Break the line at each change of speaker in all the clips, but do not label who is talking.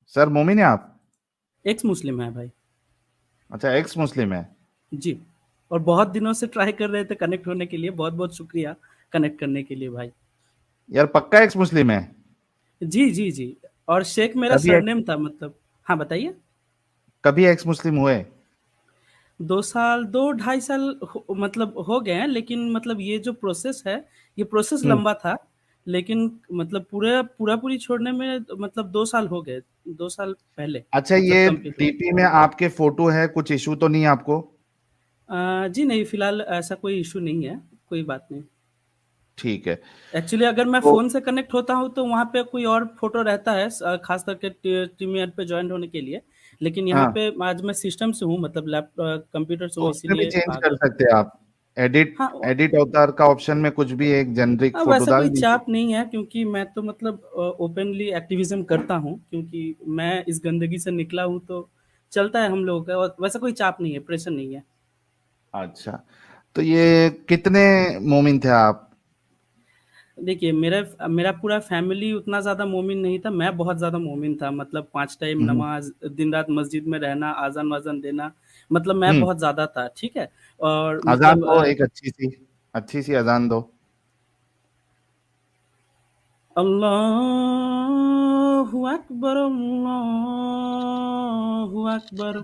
Sir मोमिन है आप?
एक्स मुस्लिम है भाई।
अच्छा, एक्स मुस्लिम है।
जी। और बहुत दिनों से ट्राई कर रहे थे कनेक्ट होने के लिए, बहुत-बहुत शुक्रिया कनेक्ट करने के लिए भाई।
यार पक्का एक्स मुस्लिम है?
जी, जी, जी। और शेख मेरा
कभी
सरनेम था मतलब। हाँ, बताइए?
कभी एक्स मुस्लिम हुए?
2 साल 2 ढाई साल हो मतलब हो गए हैं, लेकिन मतलब ये जो प्रोसेस है, ये प्रोसेस
हम्म।
लंबा था। लेकिन मतलब पूरा-पूरी छोड़ने में मतलब 2 साल हो गए, 2 साल पहले
अच्छा,
जब
ये
कंप्लीट हुआ।
डीपी में आपके फोटो है, कुछ इशू तो नहीं है आपको?
जी नहीं, फिलहाल ऐसा कोई इश्यू नहीं है, कोई बात नहीं।
ठीक है।
एक्चुअली अगर मैं
तो
फ़ोन से कनेक्ट होता हूँ तो वहाँ पे कोई और फ़ोटो रहता है, ख़ास करके टीम ऐड पे जॉइन होने के लिए। लेकिन यहाँ
हाँ,
पे आज मैं सिस्टम से हूँ, मतलब कंप्यूटर से
तो
हूँ,
उसमें भी
इसीलिए
चेंज
आ
कर
गया।
सकते हैं आप। एडिट
हाँ,
एडिट अवतार का ऑप्शन में कुछ भी एक जेनरिक फोटो
वैसा कोई
डाल दीजिए।
चाप नहीं है, क्योंकि मैं तो मतलब ओपनली एक्टिविज़्म करता हूँ, क्योंकि मैं इस गंदगी से निकला हूँ तो चलता है हम लोगों का, और वैसा कोई चाप नहीं है, प्रेशर नहीं है।
अच्छा, तो ये कितने मोमिन थे आप?
देखिए, मेरा मेरा पूरा फैमिली उतना ज़्यादा मोमिन नहीं था, मैं बहुत ज़्यादा मोमिन था। मतलब 5 टाइम
हम्म।
नमाज़, दिन-रात मस्जिद में रहना, अज़ान-वज़ान देना, मतलब मैं
हम्म।
बहुत ज़्यादा था, ठीक है? और
अजान
मतलब
दो, एक अच्छी सी अजान दो।
अल्लाहु अकबर, अल्लाहु अकबर,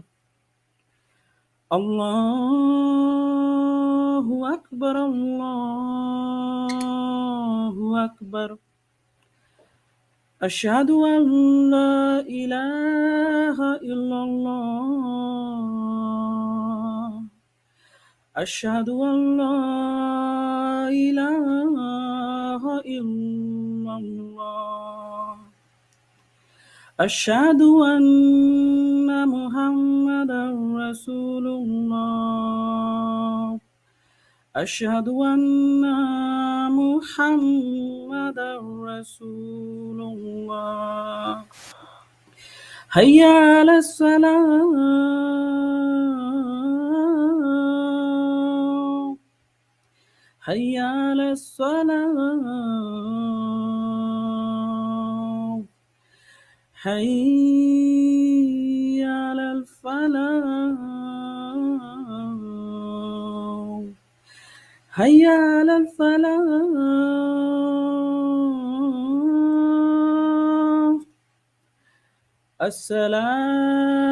अल्लाहु अकबर, अल्लाहु अकबर। अशहदु अन ला इलाहा इल्लल्लाह। अशहदु अन ला इलाहा इल्लल्लाह। अशहदु अन्ना मुहम्मदन रसूलुल्लाह। अशहदु अन्ना मुहम्मदन रसूलुल्लाह। हय्या अला सलाह। हय्या अला सलाह। हय्या अलल फलाह। हय्या अलल फलाह। अस्सलातु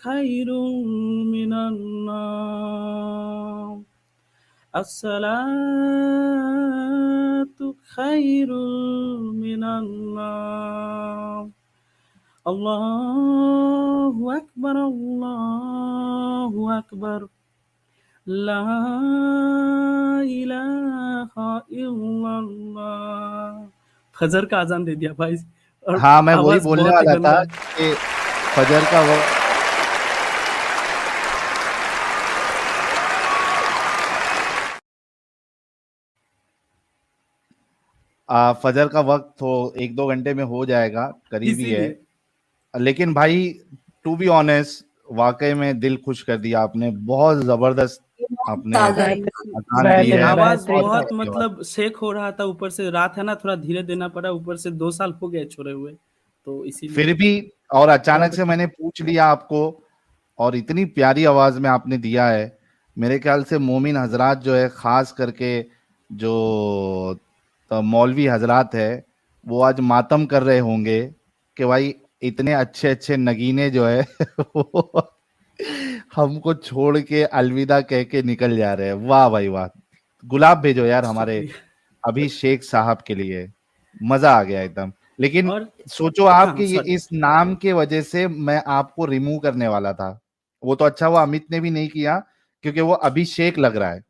खैरुम मिनन नौम। अस्सलातु खैरुम मिनन नौम। अल्लाहु अकबर, अल्लाहु अकबर। ला इलाहा इल्लल्लाह। फजर का अजान दे दिया भाई, और
हाँ, मैं वही
आवाज
बोलने
बहुत ही
वाला था
गंदा है।
कि फजर का वक्त फजर का वक्त तो 1-2 घंटे में हो जाएगा, करीब ही है।
इसीलिए
लेकिन भाई, टू बी ऑनेस्ट, वाकई में दिल खुश कर दिया आपने, बहुत जबरदस्त। आपने अजान दी
देखिए,
है,
आवाज
बहुत
बहुत
प्यारी आवाज।
मतलब शेक हो रहा था, ऊपर से रात है ना, थोड़ा धीरे देना पड़ा, ऊपर से 2 साल हो गए छोड़े हुए, तो
फिर
इसीलिए
भी, और अचानक
दर्द
से
था।
मैंने पूछ लिया आपको, और इतनी प्यारी आवाज में आपने दिया है। मेरे ख्याल से मोमिन हजरात जो है, खास करके जो मौलवी हजरात है, वो आज मातम कर रहे होंगे कि भाई इतने अच्छे अच्छे नगीने जो है वो हमको छोड़ के अलविदा कह के निकल जा रहे हैं। वाह भाई वाह! गुलाब भेजो यार हमारे
शुक्रिया।
अभिषेक साहब के लिए। मजा आ गया एकदम। लेकिन
और
सोचो
हाँ,
आप
हाँ,
कि ये
सॉरी।
इस नाम के वजह से मैं आपको रिमूव करने वाला था। वो तो अच्छा हुआ अमित ने भी नहीं किया, क्योंकि वो अभिषेक लग रहा है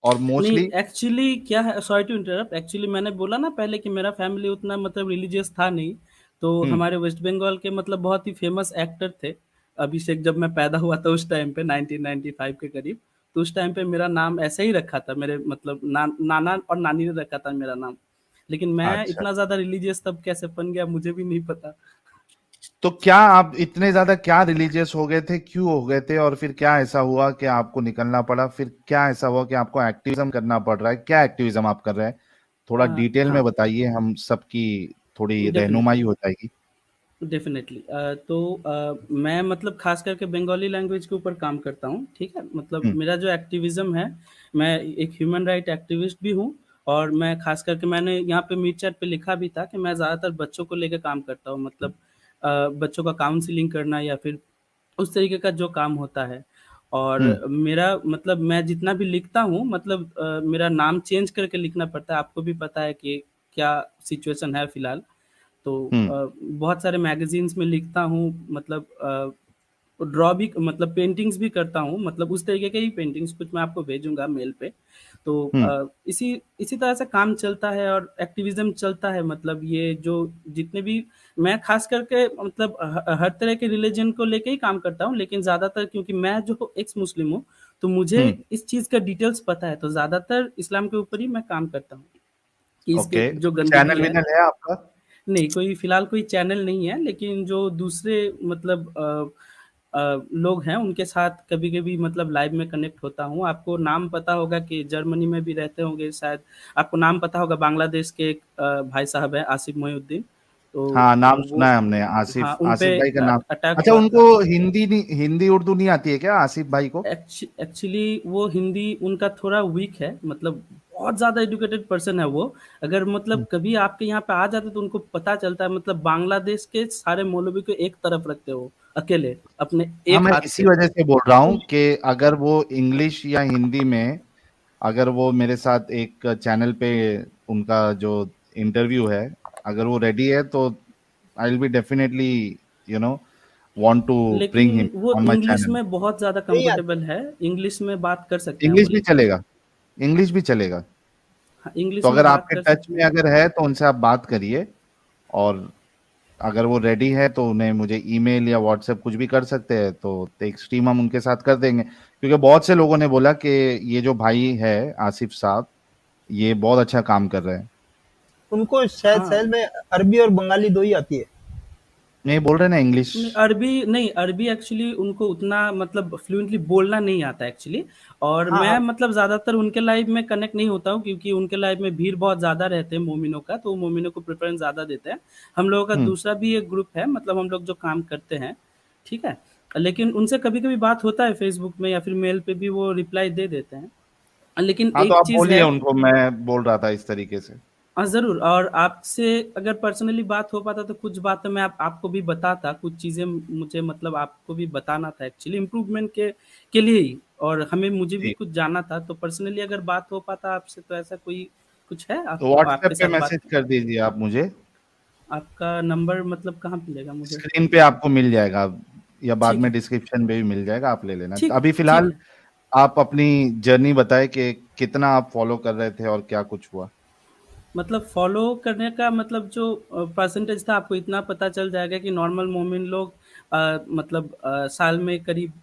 और
नहीं,
मोस्टली।
एक्चुअली क्या है, सॉरी टू इंटरप्ट, एक्चुअली मैंने बोला ना पहले कि मेरा फैमिली उतना मतलब रिलीजियस था नहीं। तो
हम्म।
हमारे वेस्ट बंगाल के मतलब बहुत ही फेमस एक्टर थे अभिषेक, जब मैं पैदा हुआ था उस टाइम पे 1995 के करीब। तो उस टाइम पे मेरा नाम ऐसे ही रखा था, मेरे मतलब नाना और नानी ने रखा था मेरा नाम। लेकिन मैं
अच्छा,
इतना ज्यादा रिलीजियस तब कैसे बन गया मुझे भी नहीं पता।
तो क्या आप इतने ज्यादा क्या रिलीजियस हो गए थे, क्यों हो गए थे, और फिर क्या ऐसा हुआ कि आपको निकलना पड़ा? फिर क्या ऐसा हुआ कि आपको एक्टिविज्म करना पड़ रहा है? क्या एक्टिविज्म आप कर रहे हैं? थोड़ा डिटेल में
हाँ,
बताइए, हम सबकी थोड़ी रहनुमाई
डेफिनेटली।
हो जाएगी।
डेफ़िनेटली तो मैं मतलब ख़ास करके बंगाली लैंग्वेज के ऊपर काम करता हूँ, ठीक है? मतलब
हम्म
मेरा जो एक्टिविज़्म है, मैं एक ह्यूमन राइट एक्टिविस्ट भी हूँ और मैं ख़ास करके मैंने यहाँ पे मीट चैट पे लिखा भी था कि मैं ज़्यादातर बच्चों को लेके काम करता हूँ, मतलब बच्चों का काउंसलिंग करना या फिर उस तरीके का जो काम होता है। और
हम्म
मेरा मतलब मैं जितना भी लिखता हूँ मतलब मेरा नाम चेंज करके लिखना पड़ता है, आपको भी पता है कि क्या सिचुएशन है फ़िलहाल। तो
हम्म
बहुत सारे मैगज़ीन्स में लिखता हूँ मतलब ड्रॉ भी मतलब पेंटिंग्स भी करता हूँ, मतलब उस तरीके के ही पेंटिंग्स कुछ मैं आपको भेजूँगा मेल पे। तो
हम्म
इसी इसी तरह से काम चलता है और एक्टिविज़्म चलता है मतलब ये जो जितने भी मैं ख़ास करके मतलब हर तरह के रिलिजन को लेके ही काम करता हूँ, लेकिन ज़्यादातर क्योंकि मैं जो एक्स मुस्लिम हूँ, तो मुझे
हम्म
इस चीज़ का डिटेल्स पता है, तो ज़्यादातर इस्लाम के ऊपर ही मैं काम करता हूँ, कि इसके
ओके,
जो
कोई
गंदगी
चैनल
है।
विनल है आपका?
नहीं, कोई फ़िलहाल कोई चैनल नहीं है, लेकिन जो दूसरे मतलब लोग हैं, उनके साथ कभी-कभी मतलब लाइव में कनेक्ट होता हूँ। आपको नाम पता होगा कि जर्मनी में भी रहते होंगे शायद, आपको नाम पता होगा बांग्लादेश के एक भाई साहब हैं, आसिफ मोइनुद्दीन। तो
हाँ, नाम
वो
सुना है हमने,
हाँ,
आसिफ
उन पे
आसिफ भाई का नाम।
अटैक
अच्छा,
हुआ
उनको
था।
हिंदी नहीं, हिंदी उर्दू नहीं आती है क्या आसिफ भाई को?
एक्चुअली वो हिंदी उनका थोड़ा वीक है, मतलब बहुत ज़्यादा एजुकेटेड पर्सन है वो। अगर मतलब कभी आपके यहाँ पे आ जाते तो उनको पता चलता है, मतलब बांग्लादेश के सारे मौलवी को एक तरफ रखते हो, अकेले, अपने
हाँ,
एक
मैं
हाथ
इसी
से।
वजह से बोल रहा हूँ कि अगर वो इंग्लिश या हिंदी में, अगर वो मेरे साथ एक चैनल पे उनका जो इंटरव्यू है, अगर वो रेडी है तो I will be definitely, you know, want to
लेकिन
ब्रिंग हिम
वो
ऑन माय
इंग्लिश
चैनल।
में बहुत ज़्यादा
नहीं आती।
कंफर्टेबल है, इंग्लिश में बात कर सकते हैं वो,
इंग्लिश भी
लेकिन
चलेगा, इंग्लिश भी चलेगा।
हाँ,
तो
इंग्लिश में
अगर
बात
आपके
कर
टच
सकते
में
हैं।
अगर है तो उनसे आप बात करिए, और अगर वो रेडी है तो उन्हें मुझे ईमेल या व्हाट्सएप कुछ भी कर सकते हैं, तो एक स्ट्रीम हम उनके साथ कर देंगे, क्योंकि बहुत से लोगों ने बोला कि ये जो भाई है आसिफ साहब, ये बहुत अच्छा काम कर रहे हैं।
उनको शायद
हाँ,
शायद में अरबी और बंगाली दो ही आती है।
नहीं, बोल रहे ना इंग्लिश।
नहीं अरबी नहीं, अरबी एक्चुअली उनको उतना मतलब फ्लुएंटली बोलना नहीं आता एक्चुअली। और
हाँ
मैं
हाँ।
मतलब ज़्यादातर उनके लाइव में कनेक्ट नहीं होता हूँ, क्योंकि उनके लाइव में भीड़ बहुत ज़्यादा रहते हैं मोमिनों का, तो वो मोमिनों को प्रेफ़रेंस ज़्यादा देते हैं। हम लोगों का
हम्म
दूसरा भी एक ग्रुप है, मतलब हम लोग जो काम करते हैं, ठीक है? लेकिन उनसे कभी-कभी बात होता है फ़ेसबुक में या फिर मेल पे भी वो रिप्लाई दे देते हैं। लेकिन
हाँ, तो
एक
आप
चीज़
बोलिए
है।
उनको, मैं बोल रहा था इस तरीके से।
हाँ, ज़रूर। और आपसे अगर पर्सनली बात हो पाता तो कुछ बातें मैं आपको भी बताता, कुछ चीज़ें मुझे मतलब आपको भी बताना था एक्चुअली इम्प्रूवमेंट के लिए ही, और हमें मुझे भी
जी,
कुछ जानना था, तो पर्सनली अगर बात हो पाता आपसे तो ऐसा कोई कुछ है
तो
आपको आपके
व्हाट्सएप पे
साथ बात
मैसेज कर दीजिए आप मुझे।
आपका नंबर मतलब कहाँ मिलेगा मुझे?
स्क्रीन पे आपको मिल जाएगा, या बाद
ठीक
में
है,
डिस्क्रिप्शन में भी मिल जाएगा, आप ले लेना।
ठीक
अभी
ठीक
फिलहाल
है।
आप अपनी जर्नी बताएं कि कितना आप फॉलो कर रहे थे और क्या कुछ हुआ।
मतलब फ़ॉलो करने का मतलब जो परसेंटेज था आपको इतना पता चल जाएगा कि नॉर्मल मोमिन लोग मतलब साल में करीब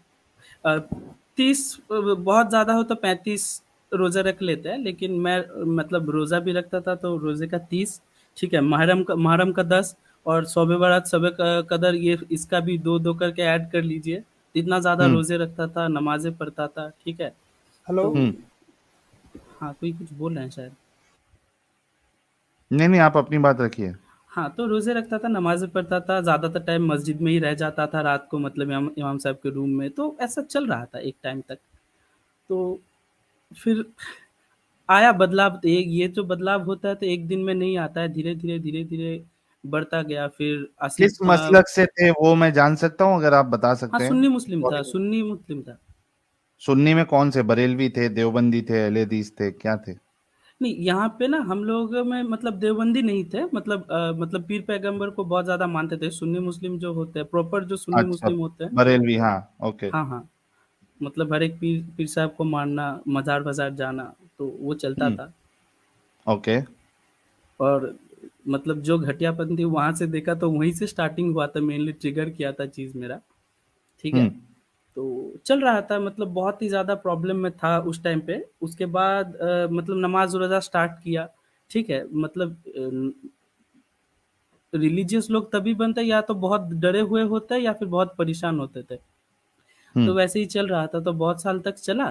30 बहुत ज़्यादा हो तो 35 रोज़ा रख लेते हैं, लेकिन मैं मतलब रोज़ा भी रखता था तो रोज़े का 30, ठीक है, मुहर्रम का 10 और शब बारात, शब कदर, ये इसका भी 2-2 करके ऐड कर लीजिए। इतना ज़्यादा
हम्म
रोज़े रखता था, नमाज़ें पढ़ता था, ठीक है?
हेलो।
तो
हम्म
हाँ, कोई कुछ बोल रहे हैं शायद।
नहीं नहीं, आप अपनी बात रखिए।
हाँ, तो रोज़े रखता था, नमाज़ें पढ़ता था, ज़्यादातर टाइम मस्जिद में ही रह जाता था रात को, मतलब इमाम इमाम साहब के रूम में, तो ऐसा चल रहा था एक टाइम तक। तो फिर आया बदलाव, तो ये जो बदलाव होता है तो एक दिन में नहीं आता है, धीरे-धीरे, धीरे-धीरे बढ़ता गया। फिर
किस
आसिफ
मसलक से थे वो मैं जान सकता हूँ, अगर आप बता
हाँ,
सकते हैं?
सुन्नी मुस्लिम था।
सुन्नी में कौन से, बरेलवी थे, देवबंदी थे, अहले हदीस थे, क्या थे?
नहीं, यहाँ पे ना हम लोग में मतलब देवबंदी नहीं थे, मतलब मतलब पीर पैगंबर को बहुत ज़्यादा मानते थे। सुन्नी मुस्लिम जो होते हैं, प्रॉपर जो सुन्नी
अच्छा,
मुस्लिम होते हैं,
बरेलवी, हाँ, ओके।
हाँ, हाँ, मतलब हर एक पीर पीर साहब को मानना, मज़ार-वज़ार जाना, तो वो चलता
हम्म
था।
ओके।
और मतलब जो घटियापंथी वहाँ से देखा तो वहीं से स्टार्टिंग हुआ था, मेनली ट्रिगर किया था चीज़ मेरा, ठीक है?
हम्म
तो चल रहा था, मतलब बहुत ही ज़्यादा प्रॉब्लम में था उस टाइम पे। उसके बाद मतलब नमाज़ रोज़ा स्टार्ट किया, ठीक है? मतलब रिलीजियस लोग तभी बनते हैं या तो बहुत डरे हुए होते हैं या फिर बहुत परेशान होते थे। तो
हम्म
वैसे ही चल रहा था, तो बहुत साल तक चला।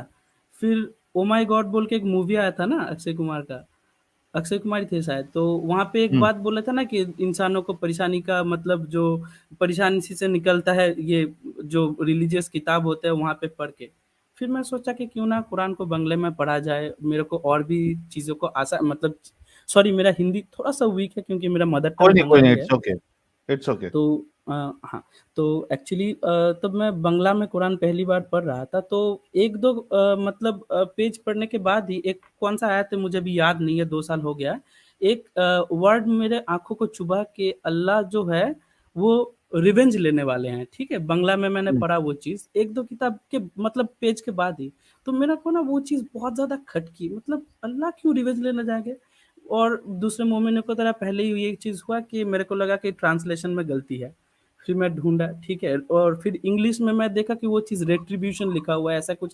फिर ओह माय गॉड बोल के एक मूवी आया था ना अक्षय कुमार का, अक्षय कुमार ही थे शायद। तो वहाँ पे एक
हम्म।
बात बोला था ना कि इंसानों को परेशानी का मतलब जो परेशानी से निकलता है, ये जो रिलीजियस किताब होते हैं वहाँ पे पढ़ के। फिर मैं सोचा कि क्यों ना कुरान को बंगले में पढ़ा जाए, मेरे को और भी चीज़ों को आसान मतलब सॉरी मेरा हिंदी थोड़ा सा वीक है क्योंकि मेरा मदर टंग
कोई नहीं,
बंगाली है।
It's okay, it's okay.
तो हाँ, तो एक्चुअली तब मैं बंगला में कुरान पहली बार पढ़ रहा था, तो 1-2 मतलब पेज पढ़ने के बाद ही एक कौन-सा आयत है मुझे अभी याद नहीं है, 2 साल हो गया है। एक वर्ड मेरे आँखों को चुभा कि अल्लाह जो है वो रिवेंज लेने वाले हैं, ठीक है? बंगला में मैंने पढ़ा वो चीज़ 1-2 किताब के मतलब पेज के बाद ही। तो मेरे को ना वो चीज़ बहुत ज़्यादा खटकी, मतलब अल्लाह क्यों रिवेंज लेने जाएँगे? और दूसरे मोमिनों की तरह पहले ही ये चीज़ हुआ कि मेरे को लगा कि ट्रांसलेशन में गलती है। फिर मैं ढूँढा, ठीक है? और फिर इंग्लिश में मैं देखा कि वो चीज़ रेट्रिब्यूशन लिखा हुआ है, ऐसा कुछ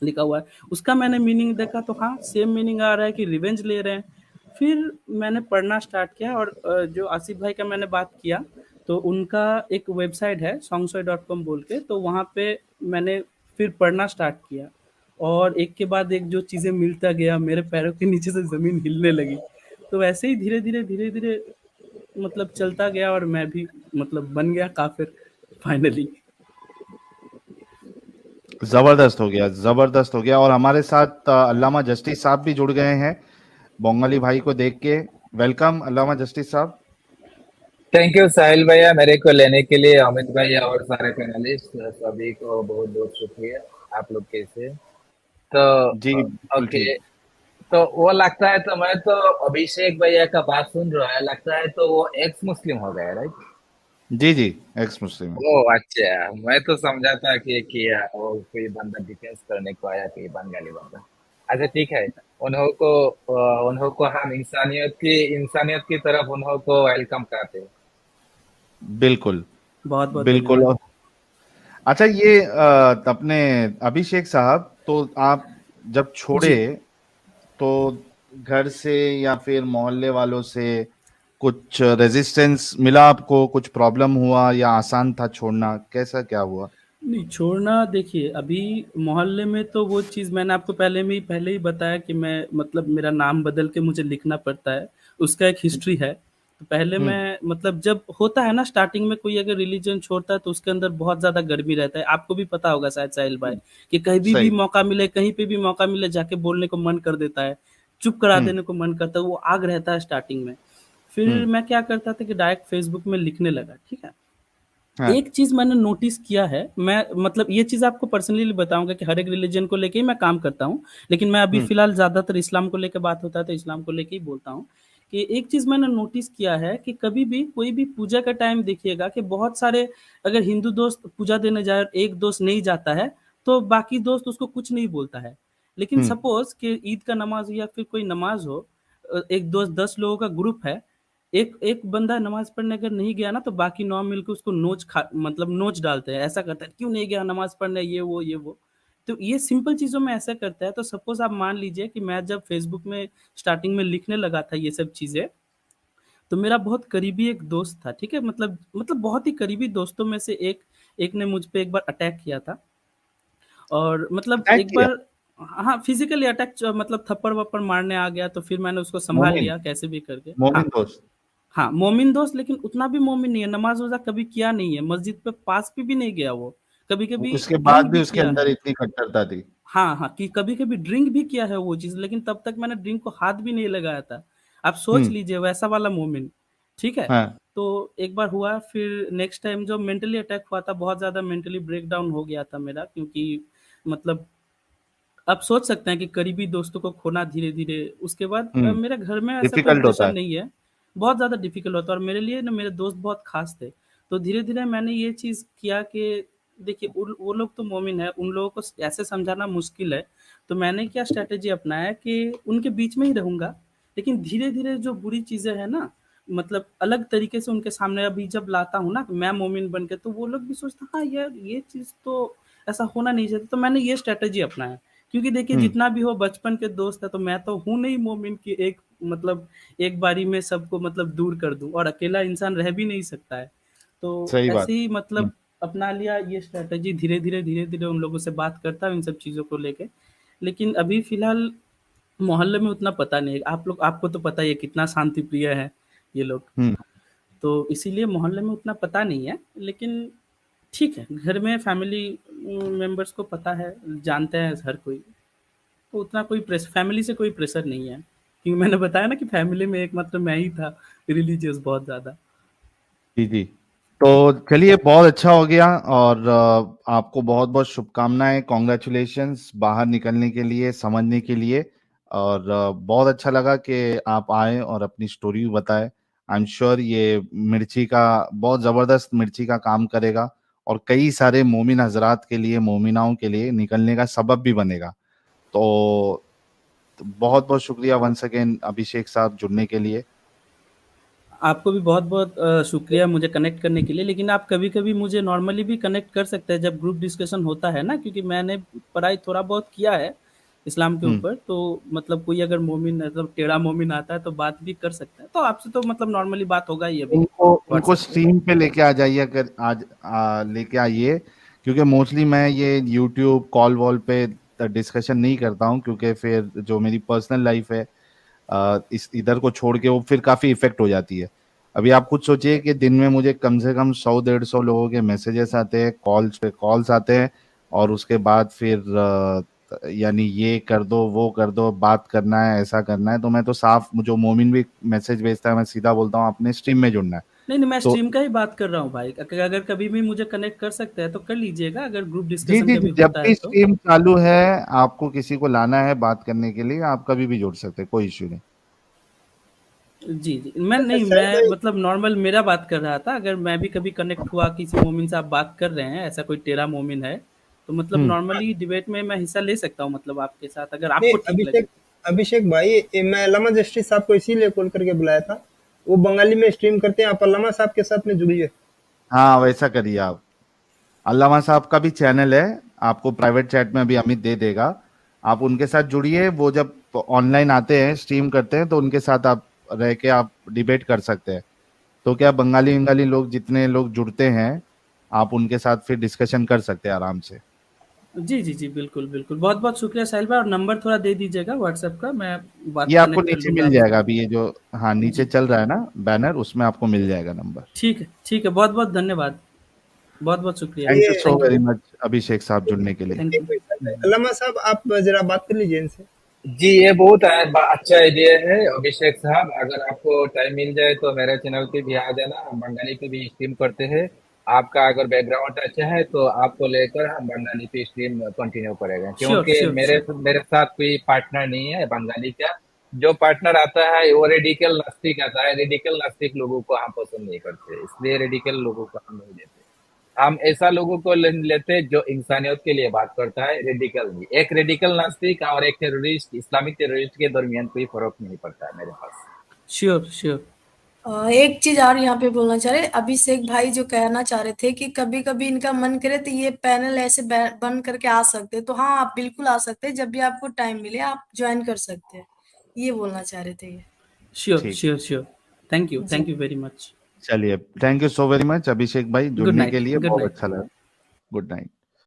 लिखा हुआ है। उसका मैंने मीनिंग देखा तो हाँ, सेम मीनिंग आ रहा है कि रिवेंज ले रहे हैं। फिर मैंने पढ़ना स्टार्ट किया और जो आसिफ भाई का मैंने बात किया, तो उनका एक वेबसाइट है songshoy.com बोल के, तो वहाँ पे मैंने फिर पढ़ना स्टार्ट किया। और एक के बाद एक जो चीज़ें मिलता गया, मेरे पैरों के नीचे से ज़मीन हिलने लगी। तो ऐसे ही धीरे-धीरे मतलब चलता गया और मैं भी मतलब बन गया काफ़िर फाइनली।
जबरदस्त हो गया, जबरदस्त हो गया। और हमारे साथ अल्लामा जस्टिस साहब भी जुड़ गए हैं बंगाली भाई को देख के। वेलकम अल्लामा जस्टिस साहब।
थैंक यू साहिल भैया, मेरे को लेने के लिए। अमित भैया और सारे पैनलिस्ट सभी को बहुत बहुत शुक्रिया। आप लोग कैसे? तो
जी बिल्कुल
ओके।
ठीक।
तो वो लगता है, तो मैं तो अभिषेक भैया का बात सुन रहा है, लगता है तो वो एक्स मुस्लिम हो गया, राइट?
जी जी, एक्स मुस्लिम है।
ओ अच्छा, मैं तो समझा था कि वो कोई बंदा डिफेंस करने को आया, कोई बंगाली बंदा। अच्छा ठीक है। उन्हों को हम इंसानियत की तरफ उन्हों को वेलकम करते हैं।
बिल्कुल
बहुत-बहुत
बिल्कुल।
धन्यवाद।
अच्छा ये अपने अभिषेक साहब, तो आप जब छोड़े
जी।
तो घर से या फिर मोहल्ले वालों से कुछ रेजिस्टेंस मिला आपको, कुछ प्रॉब्लम हुआ या आसान था छोड़ना, कैसा क्या हुआ?
नहीं, छोड़ना देखिए अभी मोहल्ले में तो वो चीज़ मैंने आपको पहले ही बताया कि मैं मतलब मेरा नाम बदल के मुझे लिखना पड़ता है, उसका एक हिस्ट्री है। तो पहले
हम्म।
मैं मतलब जब होता है ना स्टार्टिंग में कोई अगर रिलीजन छोड़ता है तो उसके अंदर बहुत ज़्यादा गर्मी रहता है। आपको भी पता होगा शायद साहिल भाई कि कहीं भी
सही।
मौका मिले, कहीं पे भी मौका मिले जाके बोलने को मन कर देता है, चुप करा
हम्म।
देने को मन करता है, वो आग रहता है स्टार्टिंग में।
हम्म।
फिर मैं क्या करता था कि डायरेक्ट फ़ेसबुक में लिखने लगा, ठीक है?
हाँ।
एक चीज़ मैंने नोटिस किया है, मैं मतलब ये चीज़ आपको पर्सनली बताऊँगा कि हर एक रिलीजन को लेके ही मैं काम करता हूँ। लेकिन मैं अभी
हम्म।
फ़िलहाल ज़्यादातर इस्लाम को लेके बात होता है, तो इस्लाम को लेके ही बोलता हूँ, कि एक चीज़ मैंने नोटिस किया है कि कभी भी कोई भी पूजा का टाइम देखिएगा कि बहुत सारे अगर हिंदू दोस्त पूजा देने जाए और एक दोस्त नहीं जाता है, तो बाकी दोस्त उसको कुछ नहीं बोलता है। लेकिन
हम्म।
सपोज़ कि ईद का नमाज़ हो या फिर कोई नमाज़ हो, एक दोस्त 10 लोगों का ग्रुप है, एक एक बंदा नमाज़ पढ़ने अगर नहीं गया ना तो बाकी 9 मिलके उसको नोच डालते हैं, ऐसा करता है, "क्यों नहीं गया नमाज़ पढ़ने?" ये वो। तो ये सिंपल चीज़ों में ऐसा करता है, तो सपोज़ आप मान लीजिए कि मैं जब फ़ेसबुक में स्टार्टिंग में लिखने लगा था ये सब चीज़ें, तो मेरा बहुत करीबी एक दोस्त था, ठीक है? मतलब बहुत ही करीबी दोस्तों में से एक एक ने मुझ पे एक बार अटैक किया था और मतलब
अटैक
एक
किया?
बार हाँ, फिज़िकली अटैक मतलब थप्पड़-वप्पड़ मारने आ गया, तो फिर मैंने उसको सँभाल
मोमिन,
लिया कैसे भी करके। हाँ।
मोमिन दोस्त।
हाँ, मोमिन दोस्त लेकिन उतना भी मोमिन नहीं है, नमाज़-वज़ा कभी किया नहीं है, मस्जिद पे पास पे भी नहीं गया वो। कभी-कभी
उसके बाद
ड्रिंक
भी
भी
उसके
किया
अंदर
है।
इतनी कट्टरता थी।
हाँ, हाँ, कि कभी-कभी ड्रिंक भी किया है वो चीज़, लेकिन तब तक मैंने ड्रिंक को हाथ भी नहीं लगाया था। आप सोच
हम्म।
लीजिए वैसा वाला मोमिन, ठीक है?
हाँ।
तो एक बार हुआ, फिर नेक्स्ट टाइम जब मेंटली अटैक हुआ था, बहुत ज़्यादा मेंटली ब्रेकडाउन हो गया था मेरा क्योंकि मतलब आप सोच सकते हैं कि करीबी दोस्तों को खोना धीरे-धीरे, उसके बाद
हम्म।
मेरे घर में ऐसा कोई
डिफिकल्ट होता
प्रेशर
है।
नहीं है, बहुत ज़्यादा डिफ़िकल्ट होता है और मेरे लिए ना मेरे दोस्त बहुत ख़ास थे। तो धीरे-धीरे मैंने ये चीज़ किया कि देखिए उन वो लोग तो मोमिन हैं, उन लोगों को ऐसे समझाना मुश्किल है, तो मैंने क्या स्ट्रैटेजी अपनाया कि उनके बीच में ही रहूँगा, लेकिन धीरे-धीरे जो बुरी चीज़ें हैं ना, मतलब अलग तरीके से उनके सामने अभी जब लाता हूँ ना, मैं मोमिन बन के, तो वो लोग भी सोचते हैं, हाँ यार, ये चीज़ तो ऐसा होना नहीं चाहिए। तो मैंने ये स्ट्रैटेजी अपनाया। क्योंकि देखिए
हम्म।
जितना भी हो बचपन के दोस्त है तो मैं तो हूँ नहीं मोमिन कि एक मतलब एक बारी में सबको मतलब दूर कर दूँ और अकेला इंसान रह भी नहीं सकता है। तो
सही
ऐसे
बात।
ही
हम्म।
मतलब अपना लिया ये स्ट्रैटेजी धीरे-धीरे उन लोगों से बात करता हूँ इन सब चीज़ों को लेके। लेकिन अभी फ़िलहाल मोहल्ले में उतना पता नहीं है। आपको तो पता ही है कितना शांति प्रिय है ये लोग।
हम्म।
तो इसीलिए मोहल्ले में उतना पता नहीं है, लेकिन ठीक है, घर में फैमिली मेंबर्स को पता है, जानते हैं हर कोई। तो उतना कोई फैमिली से कोई प्रेशर नहीं है, क्योंकि मैंने बताया ना कि फैमिली में एकमात्र मैं ही था रिलीजियस बहुत ज़्यादा।
जी जी। तो चलिए, बहुत अच्छा हो गया। और आपको बहुत बहुत शुभकामनाएं, कॉन्ग्रेचुलेशंस बाहर निकलने के लिए, समझने के लिए। और बहुत अच्छा लगा कि आप आए और अपनी स्टोरी भी बताए। आई एम श्योर ये मिर्ची का, बहुत ज़बरदस्त मिर्ची का काम करेगा और कई सारे मोमिन हजरात के लिए, मोमिनाओं के लिए निकलने का सबब भी बनेगा। तो बहुत बहुत शुक्रिया वंस अगेन अभिषेक साहब, जुड़ने के लिए।
आपको भी बहुत-बहुत शुक्रिया मुझे कनेक्ट करने के लिए, लेकिन आप कभी-कभी मुझे नॉर्मली भी कनेक्ट कर सकते हैं जब ग्रुप डिस्कशन होता है ना, क्योंकि मैंने पढ़ाई थोड़ा बहुत किया है इस्लाम के
हम्म।
ऊपर, तो मतलब कोई अगर मोमिन मतलब टेढ़ा मोमिन आता है तो बात भी कर सकते हैं। तो आपसे तो मतलब नॉर्मली बात होगा ही अभी
उनको उनको
व्हाट्सएप पे।
स्ट्रीम पे लेके आ जाइए, अगर आज लेके आइए, क्योंकि मोस्टली मैं ये यूट्यूब कॉल वॉल पे डिस्कशन नहीं करता हूँ, क्योंकि फिर जो मेरी पर्सनल लाइफ है इस इधर को छोड़ के वो फिर काफ़ी इफेक्ट हो जाती है। अभी आप खुद सोचिए कि दिन में मुझे कम से कम 100-150 लोगों के मैसेजेस आते हैं, कॉल्स पे कॉल्स आते हैं, और उसके बाद फिर यानी ये कर दो, वो कर दो, बात करना है, ऐसा करना है। तो मैं तो साफ, जो मोमिन भी मैसेज भेजता है मैं सीधा बोलता हूँ आपने स्ट्रीम में जुड़ना है।
नहीं, नहीं, मैं
तो
स्ट्रीम का ही बात कर रहा हूँ भाई। अगर कभी भी मुझे कनेक्ट कर सकते हैं तो कर लीजिएगा, अगर ग्रुप
जी
डिस्कशन
जी जी,
कभी
जब
होता है
भी
तो।
स्ट्रीम चालू है, आपको किसी को लाना है बात करने के लिए, आप कभी भी जुड़ सकते हैं, कोई इश्यू नहीं।
जी, जी। मैं
अच्छा
नहीं,
साहिल
मैं
भाई,
मतलब नॉर्मल मेरा बात कर रहा था, अगर मैं भी कभी कनेक्ट हुआ किसी मोमिन से आप बात कर रहे हैं, ऐसा कोई टेढ़ा मोमिन है, तो मतलब
हम्म।
नॉर्मली डिबेट में मैं हिस्सा ले सकता हूँ मतलब आपके साथ, अगर
नहीं
आपको ठीक लगे
अभिषेक,
तो।
अभिषेक भाई, मैं अल्लामा जस्टिस साहब को इसीलिए कॉल करके बुलाया था। वो बंगाली में स्ट्रीम करते हैं, आप अल्लामा साहब के साथ में जुड़िए।
हाँ, वैसा करिए आप। अल्लामा साहब का भी चैनल है, आपको प्राइवेट चैट में अभी अमित दे देगा। आप उनके साथ जुड़िए, वो जब ऑनलाइन आते हैं, स्ट्रीम करते हैं, तो उनके साथ आप रह के आप डिबेट कर सकते हैं। तो क्या बंगाली बंगाली लोग, जितने लोग जुड़ते हैं, आप उनके साथ फिर डिस्कशन कर सकते हैं आराम से।
जी, जी, जी, बिल्कुल, बिल्कुल। बहुत-बहुत शुक्रिया साहिल भाई, और नंबर थोड़ा दे दीजिएगा व्हाट्सएप का, मैं
ये
बात
आपको
कनेक्ट कर
नीचे
लूँगा
मिल
आपसे।
जाएगा अभी, ये जो, हाँ, नीचे
जी,
चल रहा है ना बैनर, उसमें आपको मिल जाएगा नंबर।
ठीक है, ठीक है। बहुत-बहुत धन्यवाद। बहुत-बहुत शुक्रिया।
थैंक यू
ये
so
thank you,
very much Abhishek साहब, जुड़ने के लिए।
थैंक
एक
यू।
मिनट साहिल भाई,
हुँ।
अल्लामा साहब आप जरा बात कर लीजिए इनसे।
जी, ये बहुत अच्छा आइडिया है अभिषेक साहब। अगर आपको टाइम मिल जाए तो मेरे चैनल पे भी आ जाना, हम बंगाली पे भी स्ट्रीम करते हैं। आपका अगर बैकग्राउंड अच्छा है तो आपको लेकर हम बंगाली पे स्ट्रीम कंटिन्यू करेंगे,
श्योर,
क्योंकि
श्योर,
मेरे
श्योर।
मेरे साथ कोई पार्टनर नहीं है बंगाली का। जो पार्टनर आता है वो रेडिकल नास्तिक आता है। रेडिकल नास्तिक लोगों को हम पसंद नहीं करते, इसलिए रेडिकल लोगों को हम नहीं लेते। हम ऐसा लोगों को लेते हैं जो इंसानियत के लिए बात करता है, रेडिकल नहीं। एक रेडिकल नास्तिक और एक टेररिस्ट, इस्लामिक टेररिस्ट के दरमियान कोई फर्क नहीं पड़ता है मेरे पास।
Sure, sure.
एक चीज और यहाँ पे बोलना चाह रहे, अभिषेक भाई जो कहना चाह रहे थे कि कभी कभी इनका मन करे तो ये पैनल ऐसे बन करके आ सकते हैं, तो हाँ आप बिल्कुल आ सकते हैं, जब भी आपको टाइम मिले आप ज्वाइन कर सकते हैं, ये बोलना चाह रहे थे ये।
श्योर,
ठीक।
Sure, sure.
जी।
Thank you very much.
चलिए, thank you so very much Abhishek भाई,
गुड
जुड़ने के
नाइट,
लिए
गुड
बहुत
नाइट।
अच्छा लगा। Good night.